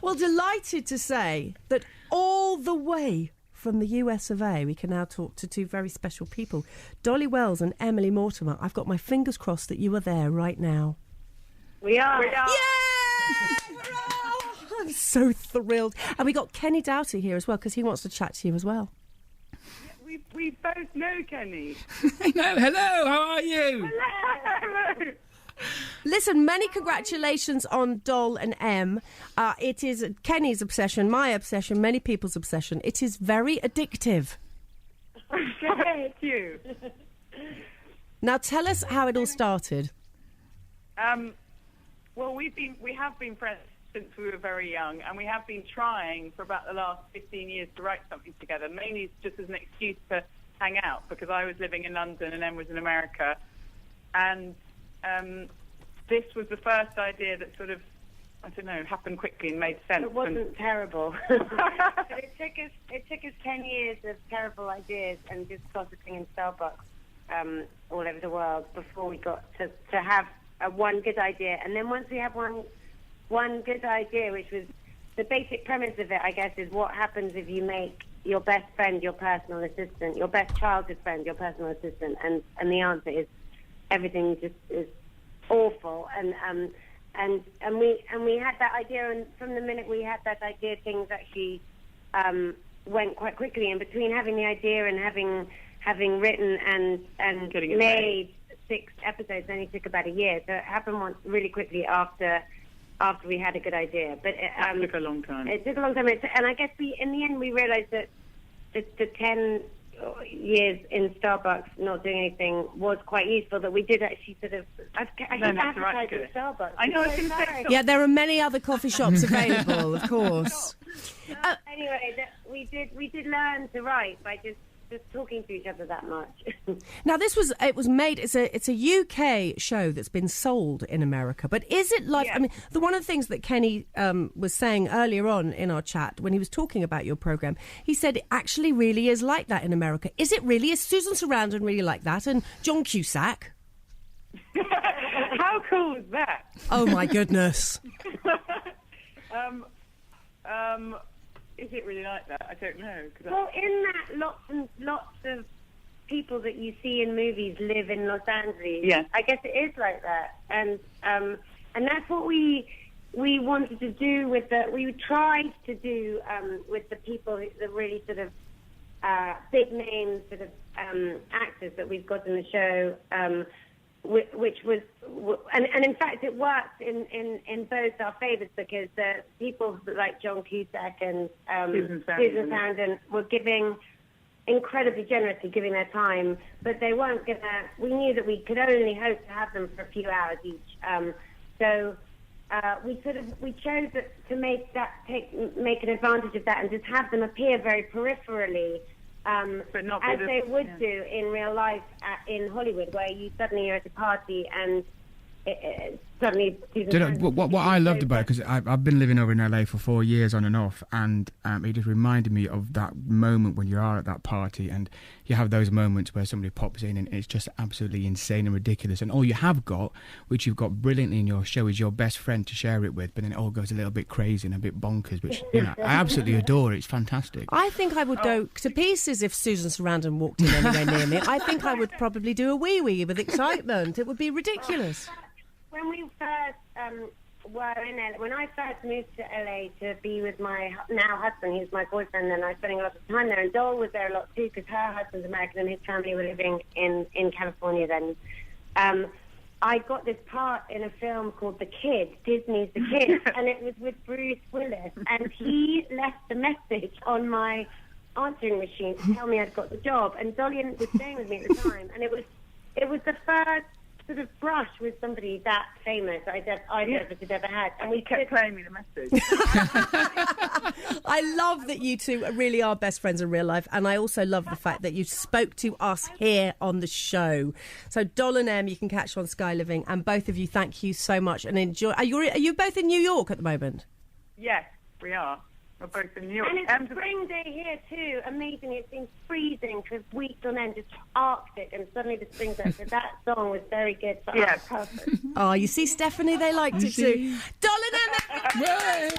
Well, delighted to say that all the way from the US of A, we can now talk to two very special people, Dolly Wells and Emily Mortimer. I've got my fingers crossed that you are there right now. We are. Yeah! I'm so thrilled. And we got Kenny Doughty here as well, because he wants to chat to you as well. We both know Kenny. Hello, how are you? Hello. Listen, many congratulations on Doll and M. It is Kenny's obsession, my obsession, many people's obsession. It is very addictive. Thank you. Now tell us how it all started. Well, we have been friends since we were very young, and we have been trying for about the last 15 years to write something together, mainly just as an excuse to hang out, because I was living in London and Em was in America. And this was the first idea that sort of, I don't know, happened quickly and made sense. It wasn't terrible. It took us 10 years of terrible ideas and just gossiping in Starbucks all over the world before we got to have one good idea. And then once we have one good idea, which was the basic premise of it, I guess, is what happens if you make your best friend your personal assistant, your best childhood friend your personal assistant, and the answer is everything just is awful. And we had that idea, and from the minute we had that idea, things actually went quite quickly. And between having the idea and having written and made 6 episodes, only took about a year. So it happened really quickly after we had a good idea. But it took a long time. It took a long time. And I guess in the end we realised that the 10 years in Starbucks not doing anything was quite useful, that we did actually sort of advertise at Starbucks. I know, I was going to say. Yeah, there are many other coffee shops available, of course. Anyway, we did learn to write by just talking to each other that much. Now, it was made. It's a UK show that's been sold in America. But is it like? Yeah. I mean, one of the things that Kenny was saying earlier on in our chat when he was talking about your program, he said it actually really is like that in America. Is it really? Is Susan Sarandon really like that? And John Cusack? How cool is that? Oh my goodness. Is it really like that? I don't know. Well, in that, lots and lots of people that you see in movies live in Los Angeles. Yeah. I guess it is like that, and that's what we wanted to do we tried to do with the people, the really sort of big name sort of actors that we've got in the show. Which was, and in fact it worked in both our favours, because people like John Cusack and Susan Sarandon were giving incredibly generously, giving their time, but they weren't gonna. We knew that we could only hope to have them for a few hours each. So we chose to make an advantage of that and just have them appear very peripherally. But not as they would do in real life in Hollywood, where you suddenly are at a party and suddenly... What I loved about it, because I've been living over in LA for 4 years on and off, and it just reminded me of that moment when you are at that party and you have those moments where somebody pops in and it's just absolutely insane and ridiculous, and all you have got, which you've got brilliantly in your show, is your best friend to share it with, but then it all goes a little bit crazy and a bit bonkers, which I absolutely adore. It's fantastic. I think I would go to pieces if Susan Sarandon walked in anywhere near me. I think I would probably do a wee-wee with excitement. It would be ridiculous. When we first were in LA, when I first moved to LA to be with my now husband, he's my boyfriend, and I was spending a lot of time there, and Dole was there a lot too, because her husband's American and his family were living in California then. I got this part in a film called The Kid, Disney's The Kid, and it was with Bruce Willis, and he left a message on my answering machine to tell me I'd got the job, and Dolly was staying with me at the time, and it was the first sort of brush with somebody that famous I'd ever had. And we kept playing me the message. I love that you two really are best friends in real life, and I also love the fact that you spoke to us here on the show. So Doll and M, you can catch on Sky Living, and both of you, thank you so much and enjoy. Are you both in New York at the moment? Yes, we are. We're both in New York. And it's a spring day here too. Amazing. It's been freezing for weeks on end, just Arctic, and suddenly the spring's out. So that song was very good. So yeah, perfect. Oh, you see, Stephanie, they liked it too. Dolan Emmett!